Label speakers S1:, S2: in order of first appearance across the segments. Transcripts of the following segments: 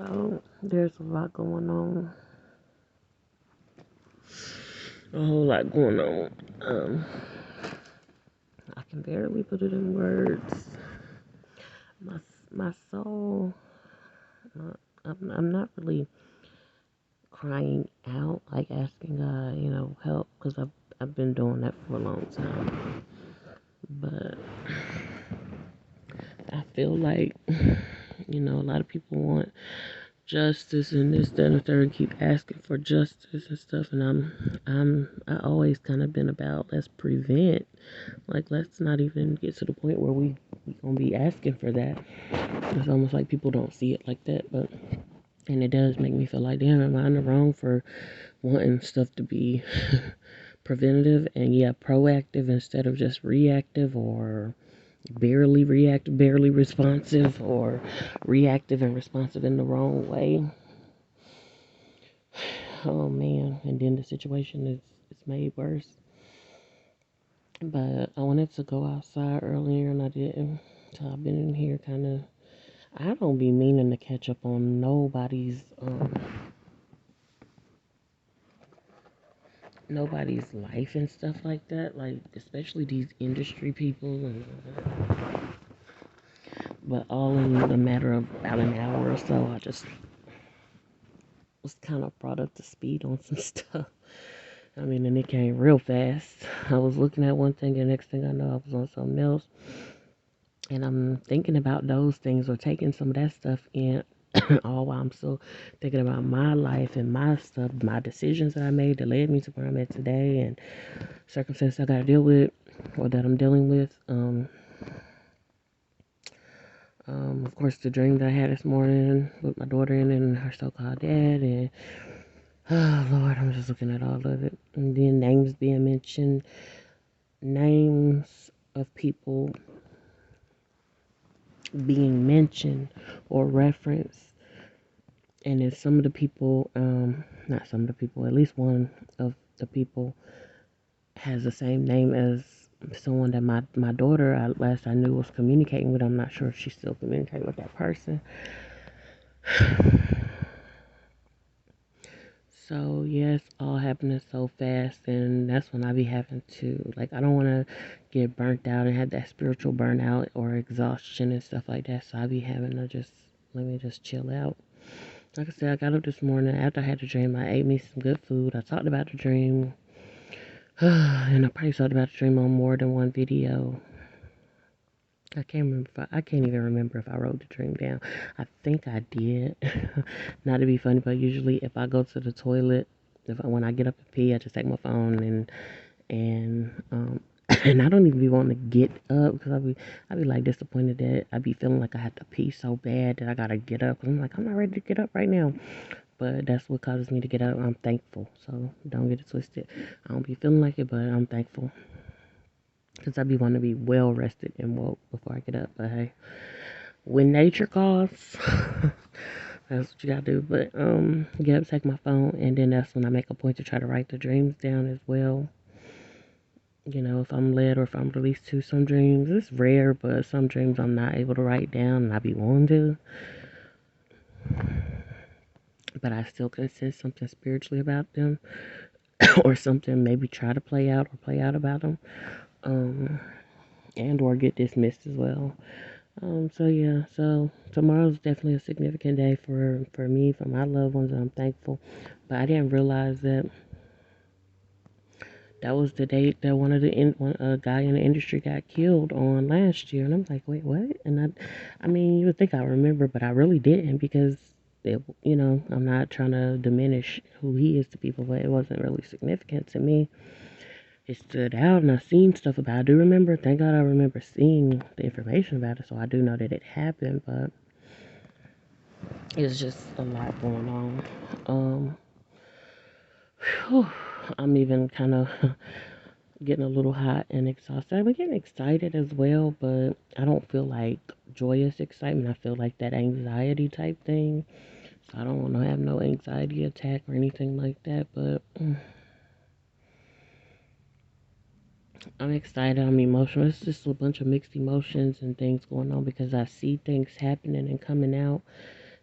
S1: So there's a lot going on. A whole lot going on. I can barely put it in words. My my soul. I'm not really crying out, like asking God, help, because I've been doing that for a long time. But I feel like, a lot of people want justice and this, that, and the third, keep asking for justice and stuff, and I always kind of been about let's prevent, like let's not even get to the point where we gonna be asking for that. It's almost like people don't see it like that, but and it does make me feel like, damn, am I in the wrong for wanting stuff to be preventative and proactive instead of just reactive, or barely reactive, barely responsive, or reactive and responsive in the wrong way. Oh man, and then the situation is made worse. But I wanted to go outside earlier and I didn't. So I've been in here kind of. I don't be meaning to catch up on nobody's life and stuff like that. Like especially these industry people, but all in a matter of about an hour or so, I just was kind of brought up to speed on some stuff. I mean, and it came real fast. I was looking at one thing, and the next thing I know, I was on something else. And I'm thinking about those things or taking some of that stuff in, all while I'm still thinking about my life and my stuff, my decisions that I made that led me to where I'm at today, and circumstances I got to deal with or that I'm dealing with. Of course, the dream that I had this morning with my daughter and her so-called dad, and oh Lord, I'm just looking at all of it. And then names being mentioned, names of people being mentioned or referenced. And then some of the people, not some of the people, at least one of the people has the same name as someone that my daughter, last I knew, was communicating with. I'm not sure if she's still communicating with that person. So yes, all happening so fast, and that's when I be having to, like, I don't want to get burnt out and have that spiritual burnout or exhaustion and stuff like that. So I be having to just let me just chill out. Like I said, I got up this morning after I had the dream. I ate me some good food. I talked about the dream, and I probably talked about the dream on more than one video. I can't even remember if I wrote the dream down. I think I did. Not to be funny, but usually if I go to the toilet, when I get up to pee, I just take my phone and and I don't even be wanting to get up because I be like disappointed that I be feeling like I have to pee so bad that I gotta get up. 'Cause I'm like, I'm not ready to get up right now. But that's what causes me to get up. I'm thankful. So don't get it twisted. I don't be feeling like it, but I'm thankful. Because I be wanting to be well rested and woke before I get up. But hey, when nature calls, that's what you gotta do. But get up, take my phone, and then that's when I make a point to try to write the dreams down as well. If I'm led or if I'm released to some dreams. It's rare, but some dreams I'm not able to write down and I be wanting to. But I still can sense something spiritually about them or something maybe try to play out about them. Um, and or get dismissed as well. So yeah, so tomorrow's definitely a significant day for me, for my loved ones, and I'm thankful. But I didn't realize that that was the date that one a guy in the industry got killed on last year, and I'm like, wait, what? And I mean, you would think I remember, but I really didn't because I'm not trying to diminish who he is to people, but it wasn't really significant to me. It stood out, and I seen stuff about it. I do remember, thank God I remember seeing the information about it, so I do know that it happened, but it's just a lot going on. Whew, I'm even kind of getting a little hot and exhausted. I'm getting excited as well, but I don't feel like joyous excitement. I feel like that anxiety type thing. So I don't want to have no anxiety attack or anything like that, but I'm excited. I'm emotional. It's just a bunch of mixed emotions and things going on because I see things happening and coming out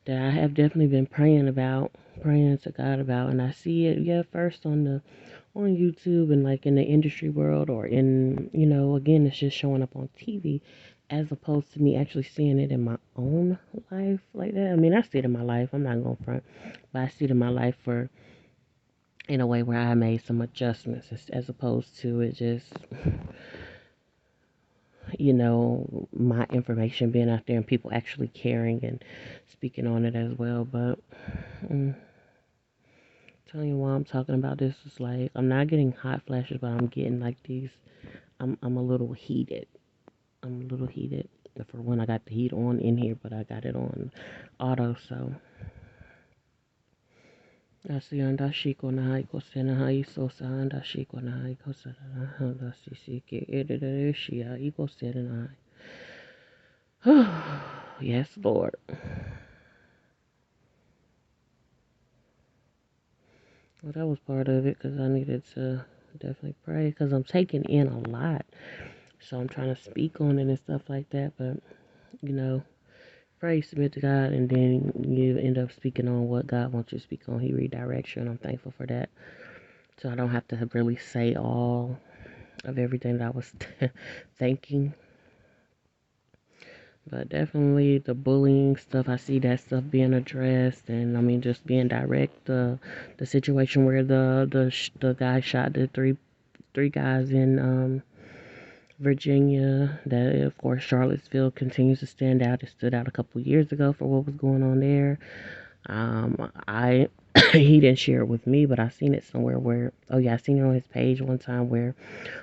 S1: that I have definitely been praying to God about, and I see it, yeah, first on YouTube and like in the industry world, or in, again, it's just showing up on TV, as opposed to me actually seeing it in my own life like that. I mean, I see it in my life, I'm not going front, but I see it in my life for in a way where I made some adjustments, as opposed to it just, my information being out there and people actually caring and speaking on it as well. But telling you why I'm talking about this is like, I'm not getting hot flashes, but I'm getting like these. I'm a little heated. I'm a little heated. For when I got the heat on in here, but I got it on auto, so. Asi anda shiko na haiko sena haiso sa anda shiko na haiko sa anda sisike edere shia iko sena. Yes, Lord. Well, that was part of it because I needed to definitely pray because I'm taking in a lot. So I'm trying to speak on it and stuff like that. But, you know, pray, submit to God, and then you end up speaking on what God wants you to speak on. He redirects you, and I'm thankful for that. So I don't have to really say all of everything that I was thinking. But definitely the bullying stuff, I see that stuff being addressed, and I mean just being direct. The situation where the guy shot the three guys in Virginia. That, of course, Charlottesville continues to stand out. It stood out a couple years ago for what was going on there. I he didn't share it with me, but I seen it somewhere where, oh yeah, I seen it on his page one time where,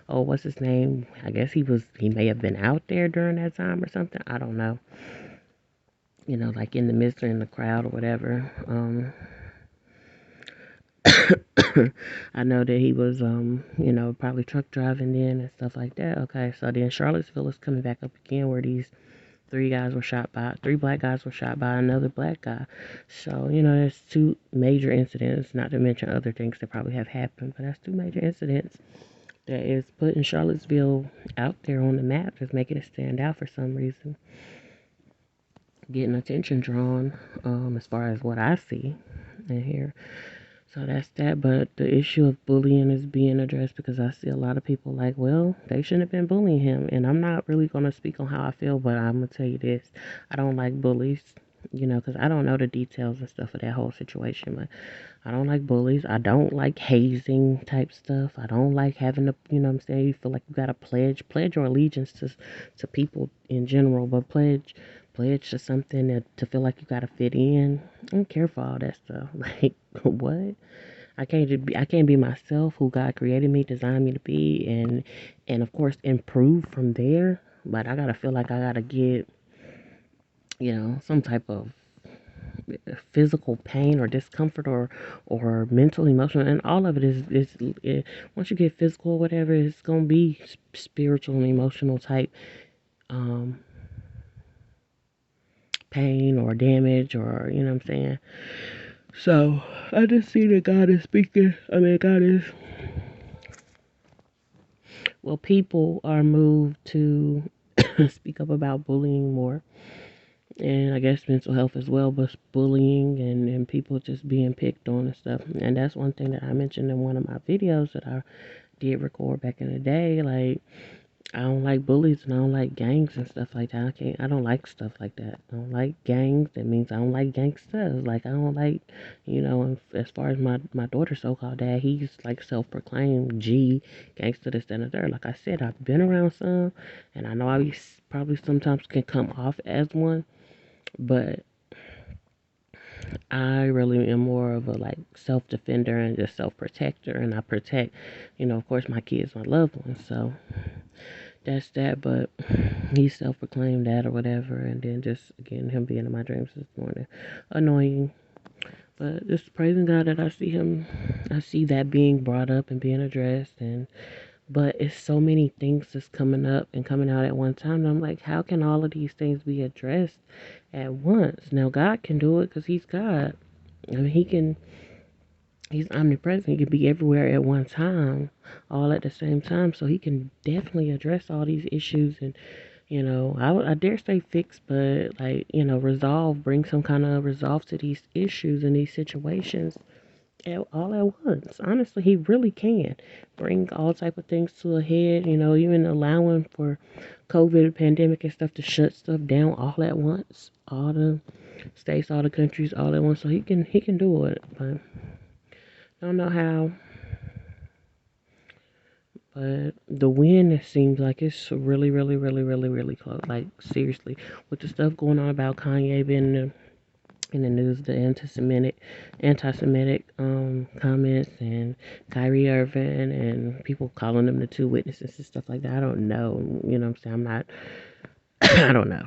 S1: oh, what's his name? I guess he may have been out there during that time or something. I don't know. Like in the midst or in the crowd or whatever. I know that he was, probably truck driving then and stuff like that. Okay, so then Charlottesville is coming back up again where these three black guys were shot by another black guy. So, there's two major incidents, not to mention other things that probably have happened, but that's two major incidents that is putting Charlottesville out there on the map, just making it stand out for some reason. Getting attention drawn, as far as what I see and hear. So that's that. But the issue of bullying is being addressed because I see a lot of people like, well, they shouldn't have been bullying him. And I'm not really going to speak on how I feel, but I'm going to tell you this. I don't like bullies, because I don't know the details and stuff of that whole situation. But I don't like bullies. I don't like hazing type stuff. I don't like having to, what I'm saying, you feel like you got to pledge your allegiance to people in general, but pledge to something to feel like you got to fit in. I don't care for all that stuff. Like, what? I can't be myself, who God created me, designed me to be, and of course improve from there. But I gotta feel like I gotta get, some type of physical pain or discomfort or mental, emotional, and all of it once you get physical or whatever, it's gonna be spiritual and emotional type um pain or damage, or what I'm saying. So I just see that God is speaking. I mean, God is, well, people are moved to speak up about bullying more, and I guess mental health as well, but bullying and people just being picked on and stuff. And that's one thing that I mentioned in one of my videos that I did record back in the day. Like, I don't like bullies and I don't like gangs and stuff like that. I don't like stuff like that. I don't like gangs. That means I don't like gangsters. Like, I don't like, as far as my daughter's so-called dad, he's like self-proclaimed gangster, this, that, and the third. Like I said, I've been around some, and I know probably sometimes can come off as one, but I really am more of a like self-defender and just self-protector, and I protect, of course, my kids, my loved ones. So that's that. But he's self-proclaimed that or whatever, and then just again him being in my dreams this morning, annoying. But just praising God that I see that being brought up and being addressed, but it's so many things that's coming up and coming out at one time, and I'm like, how can all of these things be addressed at once? Now God can do it because He's God. I mean, He's omnipresent. He can be everywhere at one time, all at the same time. So He can definitely address all these issues and I dare say fix, but like, resolve, bring some kind of resolve to these issues and these situations all at once. Honestly, he really can bring all type of things to a head, even allowing for COVID pandemic and stuff to shut stuff down all at once. All the states, all the countries, all at once. So he can do it. But I don't know how. But the win, it seems like it's really, really, really, really, really close. Like seriously, with the stuff going on about Kanye being in the news, the anti-Semitic comments, and Kyrie Irving, and people calling them the two witnesses and stuff like that. I don't know. You know what I'm saying? I'm not. I don't know.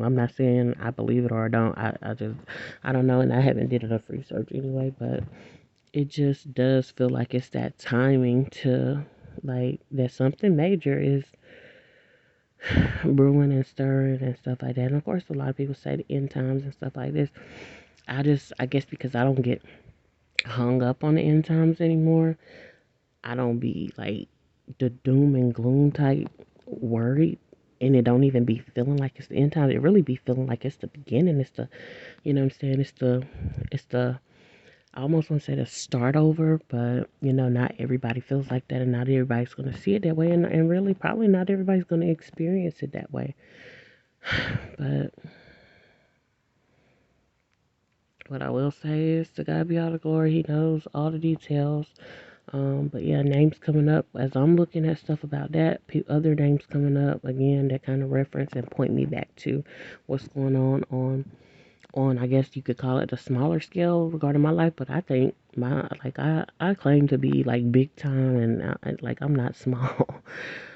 S1: I'm not saying I believe it or I don't. I don't know, and I haven't did enough research anyway. But it just does feel like it's that timing to like that something major is brewing and stirring and stuff like that. And of course, a lot of people say the end times and stuff like this. I guess because I don't get hung up on the end times anymore, I don't be like the doom and gloom type worried. And it don't even be feeling like it's the end times. It really be feeling like it's the beginning. It's the, you know what I'm saying? It's the, I almost want to say the start over, but not everybody feels like that, and not everybody's going to see it that way, and really probably not everybody's going to experience it that way. But what I will say is, to God be all the glory. He knows all the details. But yeah, names coming up as I'm looking at stuff about that. Other names coming up again that kind of reference and point me back to what's going on I guess you could call it the smaller scale regarding my life. But I think I claim to be like big time, and like I'm not small.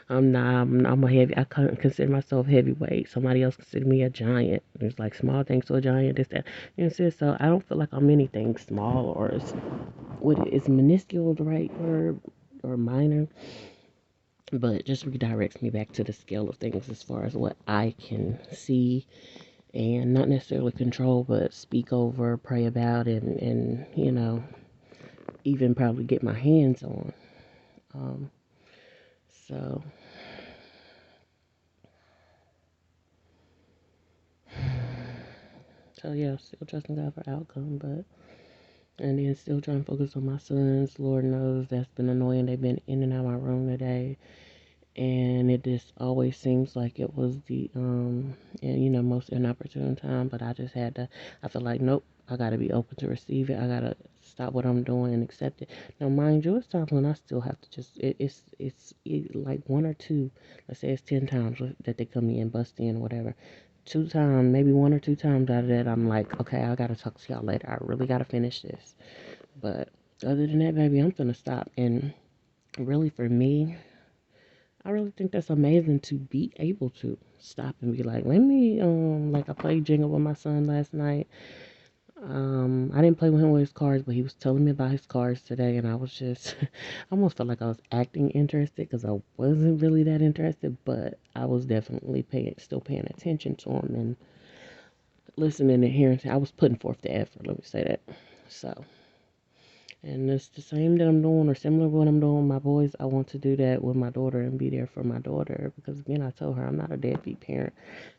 S1: I'm a heavy. I consider myself heavyweight. Somebody else consider me a giant. There's like small things to a giant. This that. You know what I'm saying? So I don't feel like I'm anything small or is minuscule the right word or minor, but it just redirects me back to the scale of things as far as what I can see and not necessarily control, but speak over, pray about, and even probably get my hands on. Um, so, so yeah, still trusting God for outcome, but and then still trying to focus on my sons. Lord knows that's been annoying. They've been in and out of my room today, and it just always seems like it was the most inopportune time. But I just had to. I feel like nope. I gotta be open to receive it. I gotta stop what I'm doing and accept it. Now, mind you, it's times when I still have to just. It's like one or two. Let's say it's 10 times that they come in, bust in, whatever. 2 times, maybe 1 or 2 times out of that, I'm like, okay, I gotta talk to y'all later. I really gotta finish this. But other than that, baby, I'm gonna stop. And really, for me, I really think that's amazing to be able to stop and be like, let me, like I played Jenga with my son last night. I didn't play with him with his cards, but he was telling me about his cards today, and I was just, I almost felt like I was acting interested because I wasn't really that interested, but I was definitely still paying attention to him and listening and hearing. I was putting forth the effort, let me say that. So. And it's the same that I'm doing or similar to what I'm doing with my boys. I want to do that with my daughter and be there for my daughter because, again, I told her I'm not a deadbeat parent,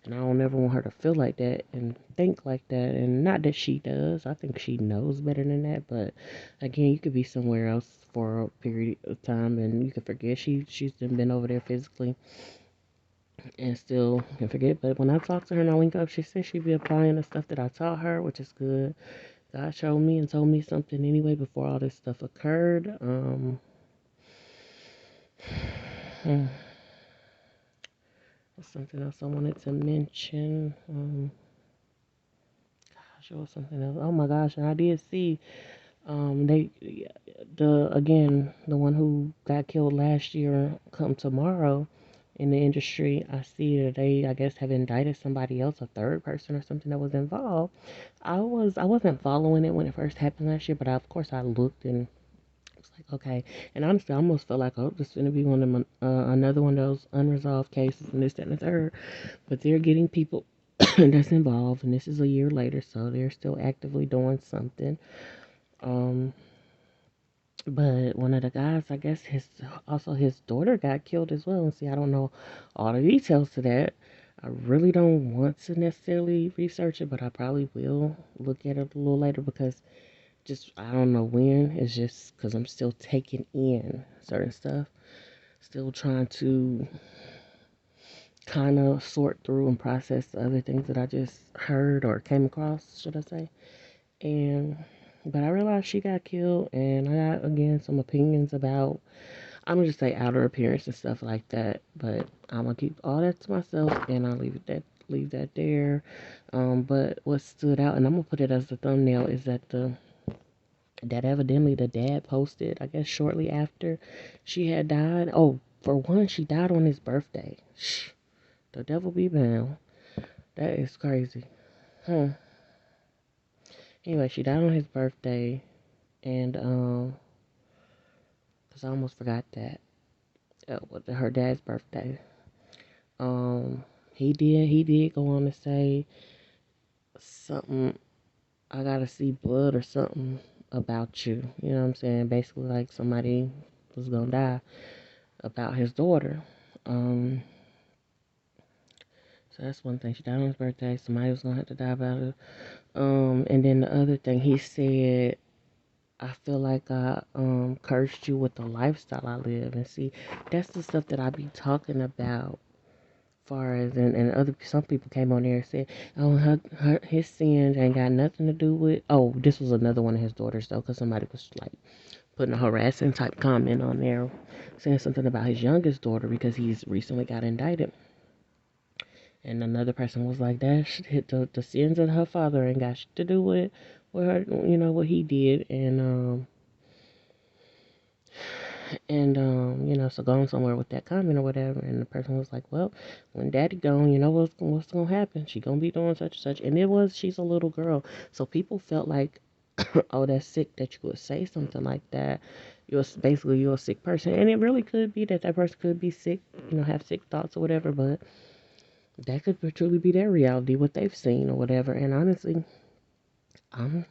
S1: and I don't ever want her to feel like that and think like that. And not that she does. I think she knows better than that. But again, you could be somewhere else for a period of time and you could forget she's been over there physically and still can forget. But when I talk to her and I link up, she said she'd be applying the stuff that I taught her, which is good. God showed me and told me something anyway before all this stuff occurred. Hmm, there's something else I wanted to mention. Gosh, it was something else. Oh my gosh, and I did see they the one who got killed last year come tomorrow in the industry. I see that they, I guess, have indicted somebody else, a third person or something that was involved. I wasn't following it when it first happened last year, but of course I looked and it's like, okay. And honestly, I almost felt like, oh, this is going to be one of them, another one of those unresolved cases and this, that, and the third. But they're getting people that's involved, and this is a year later, so they're still actively doing something. Um, But one of the guys, I guess his daughter got killed as well. And see, I don't know all the details to that. I really don't want to necessarily research it, but I probably will look at it a little later because just I don't know when. It's just because I'm still taking in certain stuff, still trying to kind of sort through and process the other things that I just heard or came across, should I say. And but I realized she got killed, and I got again some opinions about, I'm gonna just say outer appearance and stuff like that. But I'm gonna keep all that to myself, and I'll leave that there. But what stood out, and I'm gonna put it as the thumbnail, is that evidently the dad posted, I guess shortly after she had died. Oh, for one, she died on his birthday. Shh, the devil be bound. That is crazy. Huh. Anyway, she died on his birthday, and cause I almost forgot that. Her dad's birthday. Um, he did go on to say something. I gotta see blood or something about you. You know what I'm saying? Basically, like somebody was gonna die about his daughter. Um, so that's one thing. She died on his birthday. Somebody was gonna have to die about it. And then the other thing he said, I feel like I cursed you with the lifestyle I live. And see, that's the stuff that I be talking about. Far as and other some people came on there and said, oh, his sins ain't got nothing to do with. Oh, this was another one of his daughters though, because somebody was like putting a harassing type comment on there, saying something about his youngest daughter because he's recently got indicted. And another person was like, that hit the sins of her father ain't got shit to do with her, what he did. And so going somewhere with that comment or whatever, and the person was like, well, when daddy gone, what's gonna happen? She gonna be doing such and such. And she's a little girl. So people felt like, oh, that's sick that you would say something like that. You're a sick person. And it really could be that person could be sick, have sick thoughts or whatever, but that could truly be their reality, what they've seen or whatever. And honestly, I'm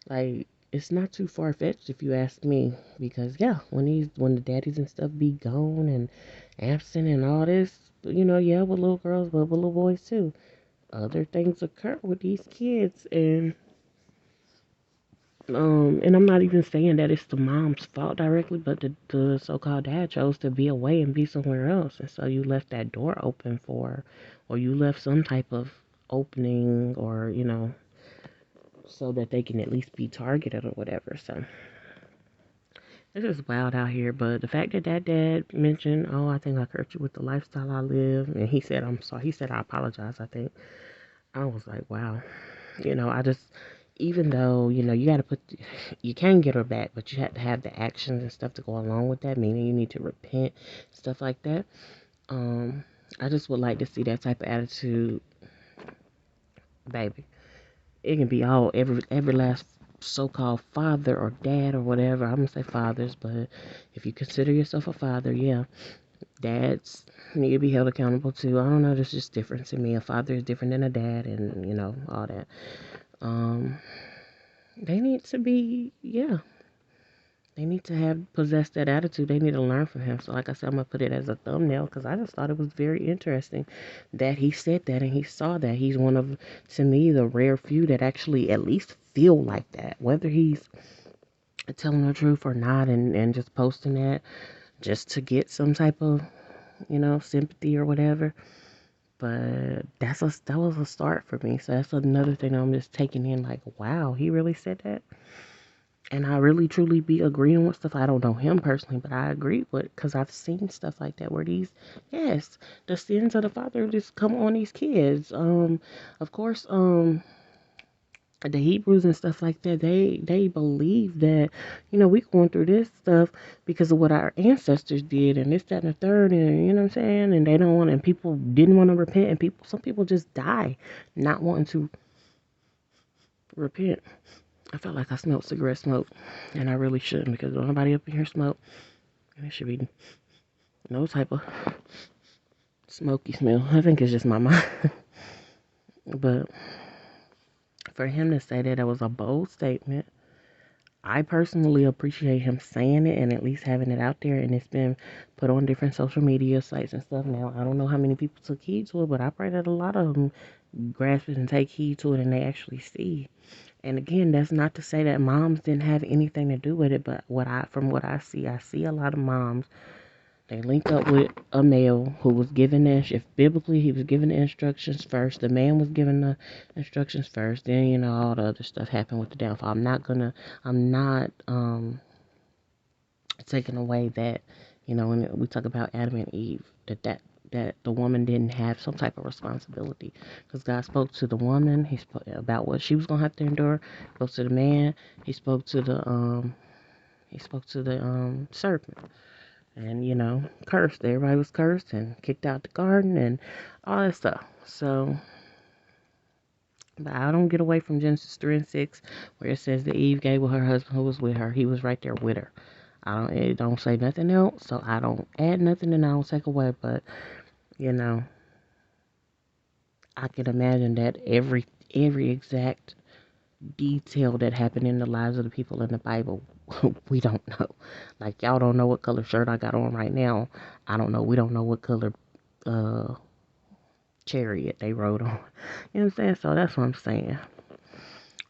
S1: like, it's not too far fetched if you ask me, because yeah, when the daddies and stuff be gone and absent and all this, yeah, with little girls, but with little boys too. Other things occur with these kids, and I'm not even saying that it's the mom's fault directly, but the so-called dad chose to be away and be somewhere else, and so you left that door open or you left some type of opening, or so that they can at least be targeted or whatever. So it's just wild out here. But the fact that dad mentioned, oh, I think I hurt you with the lifestyle I live, and he said, I'm sorry. He said, I apologize. I think I was like, wow. I just, even though you got to you can get her back, but you have to have the actions and stuff to go along with that. Meaning you need to repent, stuff like that. Um, I just would like to see that type of attitude, baby. It can be all every last so-called father or dad or whatever. I'm gonna say fathers, but if you consider yourself a father, yeah, dads need to be held accountable too. I don't know, there's just difference in me. A father is different than a dad, and all that. Um, they need to be, yeah, they need to have possessed that attitude. They need to learn from him. So, like I said, I'm gonna put it as a thumbnail because I just thought it was very interesting that he said that and he saw that. He's one of, to me, the rare few that actually at least feel like that. Whether he's telling the truth or not, and just posting that just to get some type of, sympathy or whatever. But that was a start for me. So that's another thing I'm just taking in. Like, wow, he really said that. And I really truly be agreeing with stuff. I don't know him personally, but I agree with, because I've seen stuff like that where yes, the sins of the father just come on these kids. Of course, the Hebrews and stuff like that, they believe that, we going through this stuff because of what our ancestors did and this, that, and the third, and you know what I'm saying? And they don't want, and people didn't want to repent, and some people just die not wanting to repent. I felt like I smelled cigarette smoke, and I really shouldn't, because don't nobody up in here smoke. And it should be no type of smoky smell. I think it's just my mind. But for him to say that, it was a bold statement. I personally appreciate him saying it and at least having it out there, and it's been put on different social media sites and stuff now. I don't know how many people took heed to it, but I pray that a lot of them grasp it and take heed to it and they actually see. And again, that's not to say that moms didn't have anything to do with it, but from what I see a lot of moms. They link up with a male who was given if biblically he was given the instructions first, the man was given the instructions first, then all the other stuff happened with the downfall. I'm not taking away that when we talk about Adam and Eve, that the woman didn't have some type of responsibility, because God spoke to the woman. He spoke about what she was gonna have to endure. He spoke to the man. He spoke to the serpent. And cursed. Everybody was cursed and kicked out the garden and all that stuff. So, but I don't get away from Genesis 3 and 6, where it says that Eve gave with her husband who was with her. He was right there with her. It don't say nothing else, so I don't add nothing and I don't take away. But you know, I can imagine that every exact detail that happened in the lives of the people in the Bible, we don't know. Like, y'all don't know what color shirt I got on right now. I don't know. We don't know what color uh chariot they rode on. You know what I'm saying? So that's what I'm saying.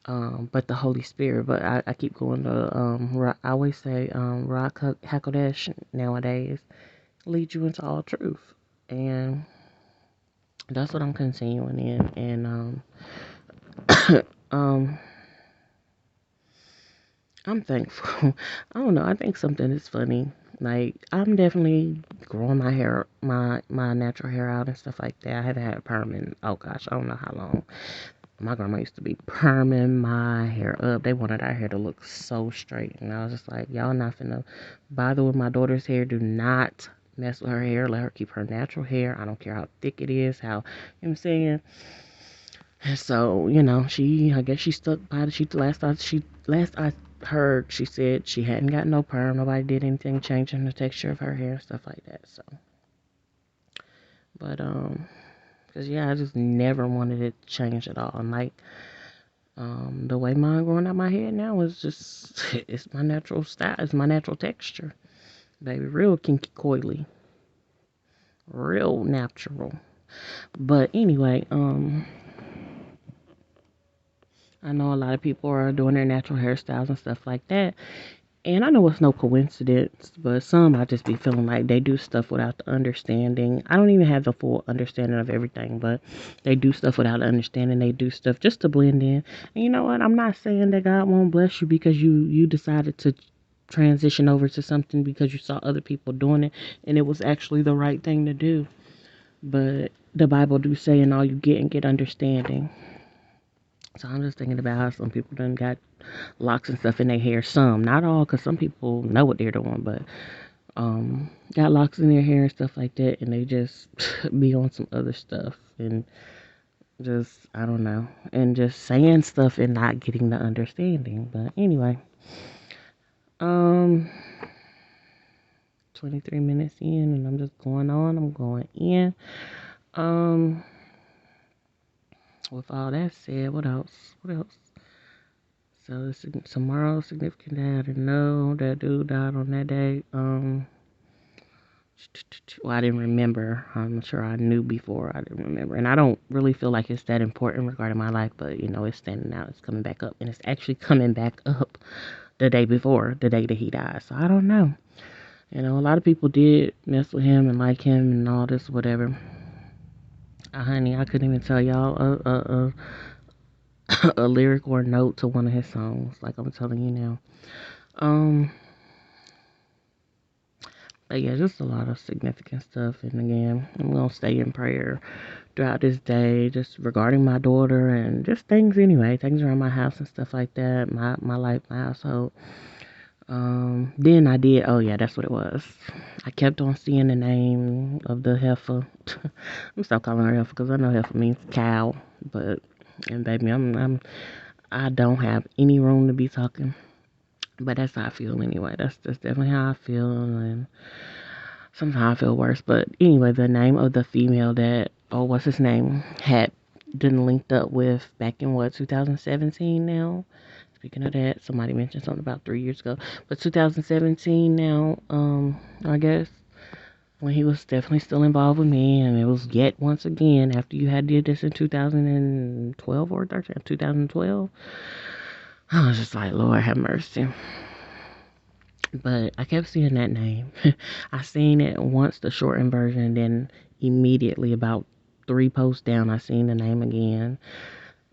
S1: But the Holy Spirit. But I keep going to I always say Rock Hakodesh nowadays leads you into all truth, and that's what I'm continuing in. And um I'm thankful. I don't know. I think something is funny. Like, I'm definitely growing my natural hair out and stuff like that. I haven't had a perm in, oh gosh, I don't know how long. My grandma used to be perming my hair up. They wanted our hair to look so straight. And I was just like, y'all not finna bother with my daughter's hair. Do not mess with her hair. Let her keep her natural hair. I don't care how thick it is, you know what I'm saying? And so, I guess she stuck by it. Last I heard, she said she hadn't got no perm. Nobody did anything changing the texture of her hair and stuff like that. So, but, cause yeah, I just never wanted it changed at all. And like, the way mine growing out my head now is just, it's my natural style. It's my natural texture. Baby, real kinky coily. Real natural. But anyway, I know a lot of people are doing their natural hairstyles and stuff like that. And I know it's no coincidence, but some I just be feeling like they do stuff without the understanding. I don't even have the full understanding of everything, but they do stuff without understanding. They do stuff just to blend in. And you know what? I'm not saying that God won't bless you because you decided to transition over to something because you saw other people doing it and it was actually the right thing to do. But the Bible do say, in all you get and get understanding. So I'm just thinking about how some people done got locks and stuff in their hair. Some, not all, because some people know what they're doing, but got locks in their hair and stuff like that, and they just be on some other stuff and just, I don't know, and just saying stuff and not getting the understanding. But anyway, um 23 minutes in and I'm just going on. I'm going in. Um with all that said, what else? So tomorrow, significant day. I didn't know that dude died on that day. Well, I didn't remember. I'm sure I knew before. I didn't remember, and I don't really feel like it's that important regarding my life. But it's standing out. It's coming back up, and it's actually coming back up the day before, the day that he died. So I don't know. A lot of people did mess with him and like him and all this, whatever. Honey, I couldn't even tell y'all a lyric or a note to one of his songs, like I'm telling you now. But yeah, just a lot of significant stuff. And again, I'm gonna stay in prayer throughout this day, just regarding my daughter and just things anyway, things around my house and stuff like that, my life, my household. Then I did, oh yeah, that's what it was. I kept on seeing the name of the heifer. I'm stop calling her heifer because I know heifer means cow, but and baby, I don't have any room to be talking. But that's how I feel anyway. That's definitely how I feel, and sometimes I feel worse. But anyway, the name of the female that, oh, what's his name, had been linked up with back in 2017 now. Speaking of that, somebody mentioned something about 3 years ago, but 2017 now. I guess when he was definitely still involved with me, and it was yet once again after you had did this in 2012 or 13, 2012. I was just like, Lord have mercy. But I kept seeing that name. I seen it once, the shortened version, then immediately about 3 posts down, I seen the name again.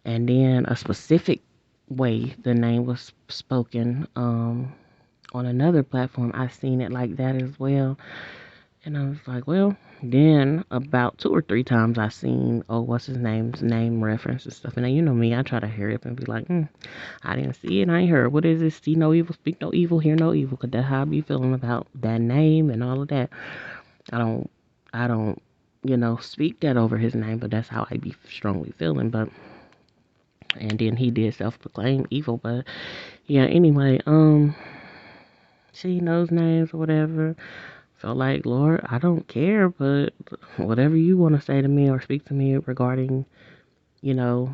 S1: And then a specific way the name was spoken on another platform, I seen it like that as well. And I was like, well, then about 2 or 3 times I seen, oh, what's his name's name reference and stuff. And then, you know me, I try to hear it and be like, I didn't see it, I ain't heard. What is this? See no evil, speak no evil, hear no evil. Because that's how I be feeling about that name and all of that. I don't, speak that over his name, but that's how I be strongly feeling. But, and then he did self-proclaim evil. But, yeah, anyway, she knows names or whatever. Felt like, Lord, I don't care, but whatever you want to say to me or speak to me regarding, you know,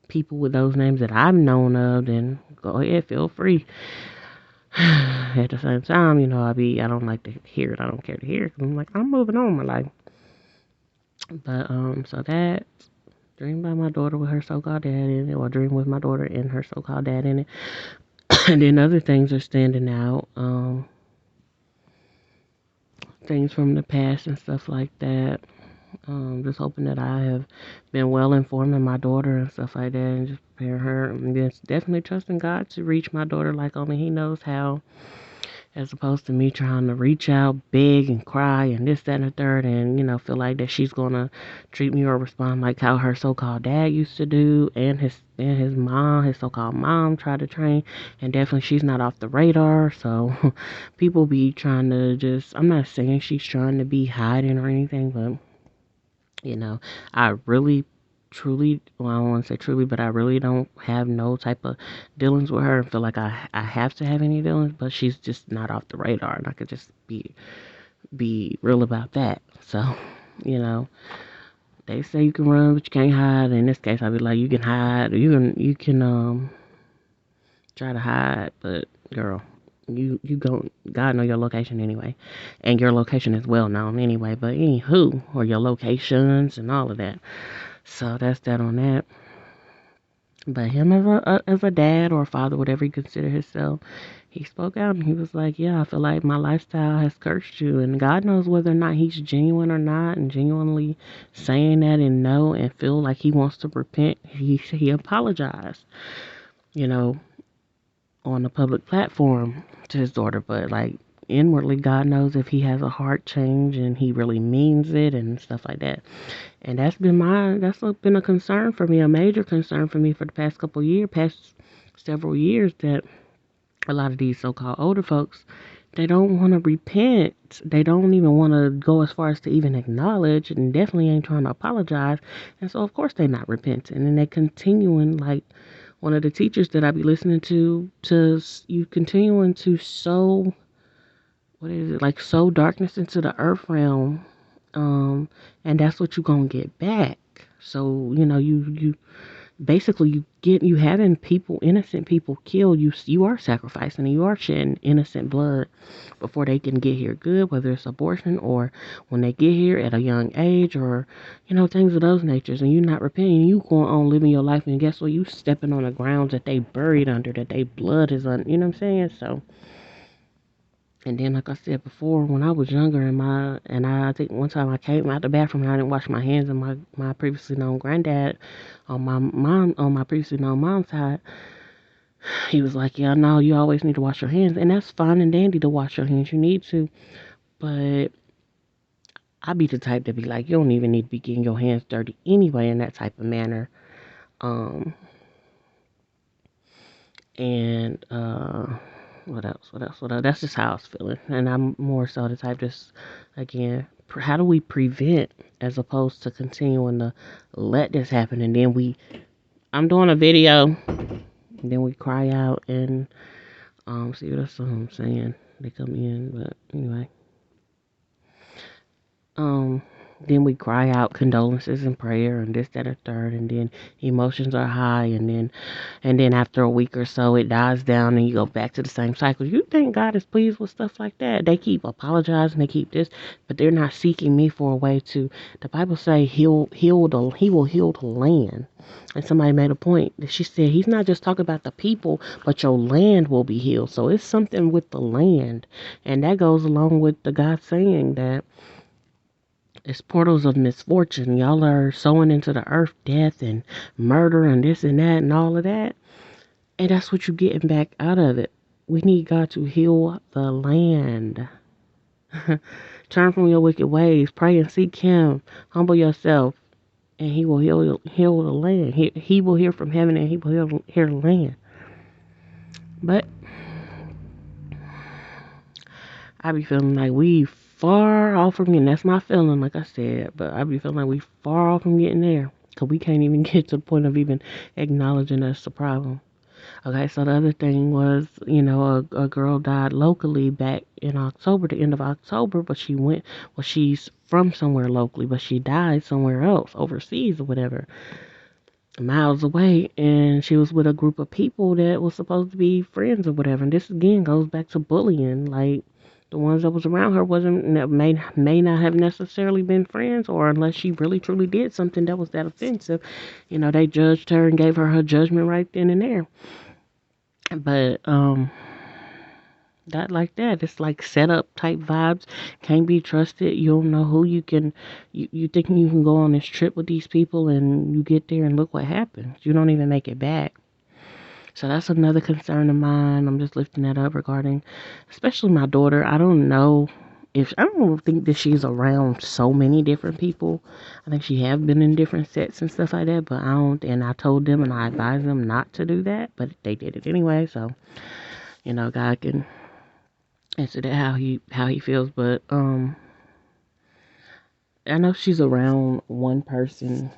S1: people with those names that I've known of, then go ahead, feel free. At the same time, I don't like to hear it. I don't care to hear it. 'Cause I'm like, I'm moving on with my life. But, so that, dream by my daughter with her so-called dad in it, or dream with my daughter and her so-called dad in it. And then other things are standing out. Things from the past and stuff like that. Just hoping that I have been well informed in my daughter and stuff like that, and just prepare her. And just definitely trusting God to reach my daughter like only He knows how, as opposed to me trying to reach out, beg and cry and this, that, and the third, and feel like that she's gonna treat me or respond like how her so-called dad used to do, and his mom, his so-called mom, tried to train. And definitely she's not off the radar. So people be trying to just. I'm not saying she's trying to be hiding or anything, but I really, truly, well, I don't want to say truly, but I really don't have no type of dealings with her and feel like I have to have any dealings, but she's just not off the radar, and I could just be real about that. So, you know, they say you can run, but you can't hide. In this case, I'd be like, you can hide, or you can try to hide, but girl, you go. God know your location anyway, and your location is well known anyway. But anywho, or your locations and all of that. So that's that on that. But him as a dad or a father, whatever he considered himself, he spoke out and he was like, "Yeah, I feel like my lifestyle has cursed you, and God knows whether or not he's genuine or not, and genuinely saying that and know and feel like he wants to repent. He apologized, you know, on a public platform to his daughter, but like inwardly, God knows if he has a heart change and he really means it and stuff like that." And that's been a concern for me, a major concern for me for the past several years, that a lot of these so-called older folks, they don't want to repent. They don't even want to go as far as to even acknowledge, and definitely ain't trying to apologize. And so, of course, they not repenting. And they continuing, like one of the teachers that I be listening to you continuing to sow, what is it, like sow darkness into the earth realm. And that's what you're going to get back. So, you basically you having innocent people killed. You are sacrificing and you are shedding innocent blood before they can get here good, whether it's abortion or when they get here at a young age, or things of those natures. And you not repenting, you going on living your life, and guess what, you stepping on the grounds that they buried under, that they blood is on, you know what I'm saying? So, and then, like I said before, when I was younger, I think one time I came out the bathroom and I didn't wash my hands, and my previously known granddad on my previously known mom's side, he was like, "Yeah, no, you always need to wash your hands," and that's fine and dandy to wash your hands. You need to, but I be the type to be like, you don't even need to be getting your hands dirty anyway in that type of manner. Um, and what else? What else? What else? That's just how I was feeling. And I'm more so the type, just, again, how do we prevent as opposed to continuing to let this happen? And then I'm doing a video, and then we cry out and see what else I'm saying. They come in, but anyway. Then we cry out condolences and prayer and this, that, and third, and then emotions are high, and then after a week or so it dies down and you go back to the same cycle. You think God is pleased with stuff like that? They keep apologizing, they keep this, but they're not seeking me for a way to. The Bible say he will heal the land. And somebody made a point that she said he's not just talking about the people, but your land will be healed. So it's something with the land, and that goes along with the God saying that it's portals of misfortune. Y'all are sowing into the earth death and murder and this and that and all of that. And that's what you're getting back out of it. We need God to heal the land. Turn from your wicked ways. Pray and seek Him. Humble yourself. And He will heal the land. He will hear from heaven and He will hear the land. But I be feeling like we far off from getting. That's my feeling, like I said. But I be feeling like we far off from getting there. Because we can't even get to the point of even acknowledging that's the problem. Okay, so the other thing was, a girl died locally back in October, the end of October, but she's from somewhere locally, but she died somewhere else, overseas or whatever, miles away, and she was with a group of people that was supposed to be friends or whatever. And this again goes back to bullying. Like, the ones that was around her may not have necessarily been friends, or unless she really truly did something that was that offensive, they judged her and gave her judgment right then and there. But that like that, it's like setup type vibes. Can't be trusted. You don't know who you thinking you can go on this trip with these people, and you get there and look what happens. You don't even make it back. So that's another concern of mine. I'm just lifting that up regarding, especially my daughter. I don't think that she's around so many different people. I think she have been in different sets and stuff like that, but I don't, and I told them and I advised them not to do that, but they did it anyway. So, God can answer that how he feels. But I know she's around one person,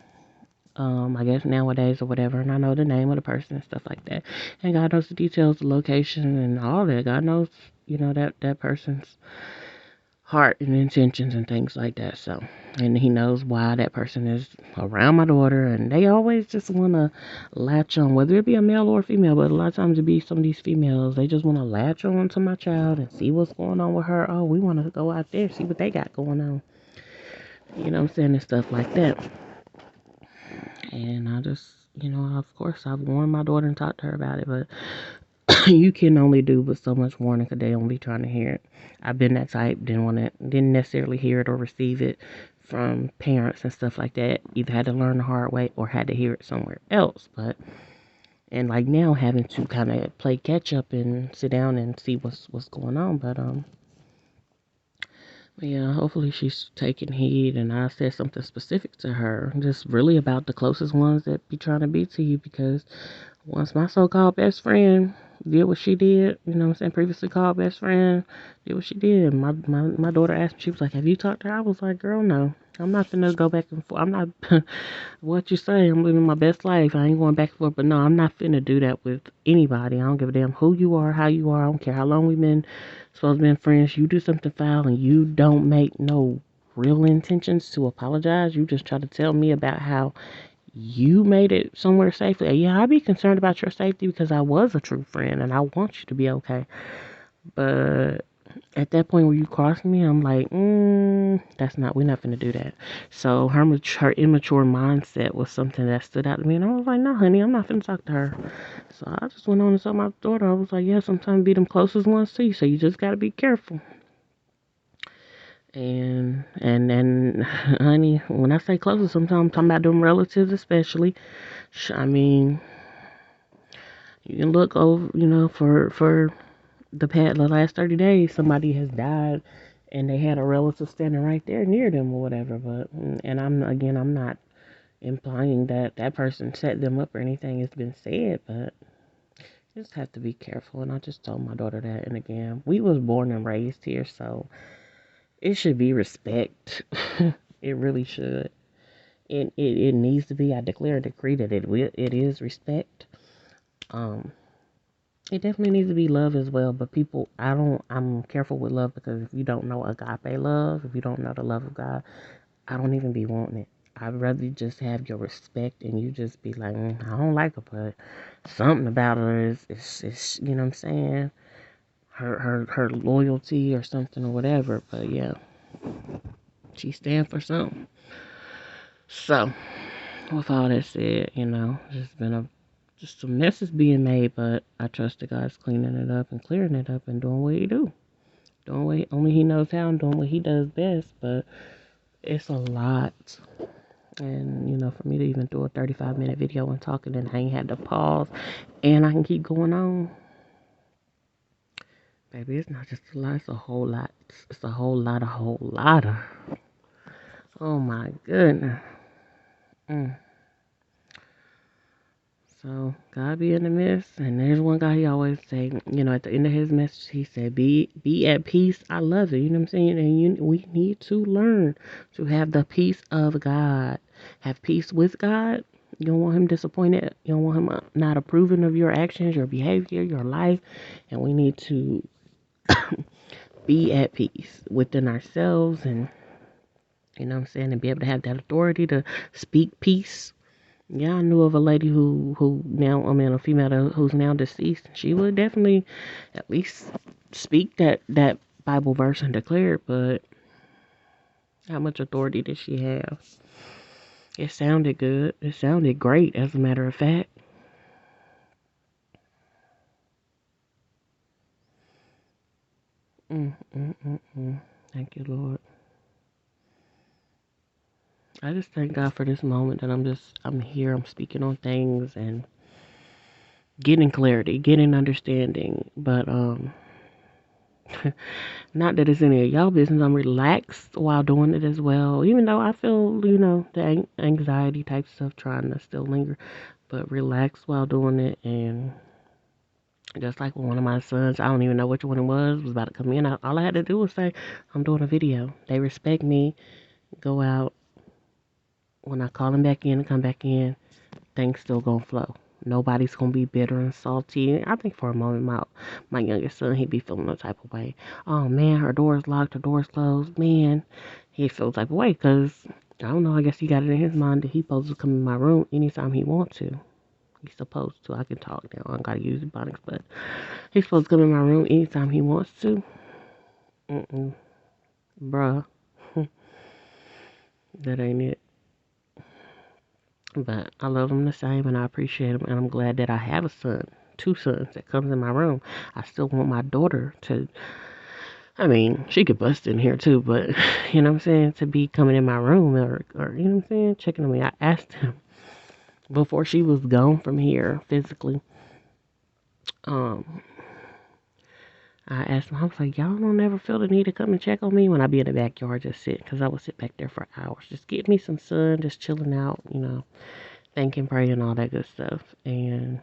S1: I guess nowadays or whatever, and I know the name of the person and stuff like that. And God knows the details, the location and all that. God knows, that person's heart and intentions and things like that. So, and He knows why that person is around my daughter, and they always just want to latch on, whether it be a male or a female, but a lot of times it be some of these females, they just want to latch on to my child and see what's going on with her. Oh, we want to go out there, see what they got going on. You know what I'm saying? And stuff like that. And I just, of course, I've warned my daughter and talked to her about it, but you can only do but so much warning because they don't be trying to hear it. I've been that type, didn't necessarily hear it or receive it from parents and stuff like that. Either had to learn the hard way or had to hear it somewhere else. And like now having to kind of play catch up and sit down and see what's going on. But yeah, hopefully she's taking heed, and I said something specific to her, just really about the closest ones that be trying to be to you, because once my so-called best friend did what she did, previously called best friend, did what she did, my daughter asked me, she was like, have you talked to her? I was like, girl, no. I'm not finna go back and forth. I'm not, what you say, I'm living my best life. I ain't going back and forth, but no, I'm not finna do that with anybody. I don't give a damn who you are, how you are. I don't care how long we've been supposed to be friends. You do something foul and you don't make no real intentions to apologize. You just try to tell me about how you made it somewhere safely. Yeah, I'd be concerned about your safety because I was a true friend and I want you to be okay. But at that point where you cross me, I'm like, we're not gonna do that. So her immature mindset was something that stood out to me, and I was like, no, honey, I'm not gonna talk to her. So I just went on and told my daughter, I was like, yeah, sometimes be them closest ones to you, so you just gotta be careful. And honey, when I say closest, sometimes I'm talking about them relatives, especially. I mean, you can look over, for the last 30 days, somebody has died and they had a relative standing right there near them or whatever. But, and I'm not implying that that person set them up or anything has been said, but you just have to be careful. And I just told my daughter that. And again, we was born and raised here, so it should be respect. It really should. It needs to be. I declare a decree that it is respect. It definitely needs to be love as well, but I'm careful with love because if you don't know agape love, if you don't know the love of God, I don't even be wanting it. I'd rather just have your respect and you just be like, I don't like her, but something about her is you know what I'm saying? Her loyalty or something or whatever. But yeah, she stands for something. So, with all that said, just been just some messes being made, but I trust that God's cleaning it up and clearing it up and doing what He do, doing what only He knows how and doing what He does best. But it's a lot, and for me to even do a 35-minute video and talking and I ain't had to pause, and I can keep going on. Baby, it's not just a lot; it's a whole lot. It's a whole lot, a whole lot of. Oh my goodness. Mm. So God be in the midst, and there's one guy he always say, at the end of his message, he said, "Be at peace." I love it. You know what I'm saying? And we need to learn to have the peace of God, have peace with God. You don't want Him disappointed. You don't want Him not approving of your actions, your behavior, your life, and we need to be at peace within ourselves, and you know what I'm saying, and be able to have that authority to speak peace. Yeah, I knew of a lady who now, a female who's now deceased. She would definitely at least speak that Bible verse and declare it, but how much authority did she have? It sounded good. It sounded great, as a matter of fact. Thank you, Lord. I just thank God for this moment that I'm here, I'm speaking on things and getting clarity, getting understanding. But not that it's any of y'all business. I'm relaxed while doing it as well. Even though I feel, the anxiety type stuff trying to still linger. But relaxed while doing it. And just like with one of my sons, I don't even know which one it was about to come in. All I had to do was say, I'm doing a video. They respect me. Go out. When I call them back in and come back in, things still gonna flow. Nobody's gonna be bitter and salty. I think for a moment, my youngest son, he'd be feeling no type of way. Oh man, her door's locked, her door's closed. Man, he feels type of way because I don't know. I guess he got it in his mind that he's supposed to come in my room anytime he wants to. He's supposed to. I can talk now. I don't gotta use ebonics, but he's supposed to come in my room anytime he wants to. Bruh, that ain't it. But I love him the same, and I appreciate him, and I'm glad that I have a son, two sons that comes in my room. I still want my daughter to, she could bust in here too, but, you know what I'm saying, to be coming in my room or you know what I'm saying, checking on me. I asked him before she was gone from here physically, um, I asked him, I was like, y'all don't ever feel the need to come and check on me when I be in the backyard just sitting, because I would sit back there for hours, just getting me some sun, just chilling out, thinking, praying, all that good stuff. And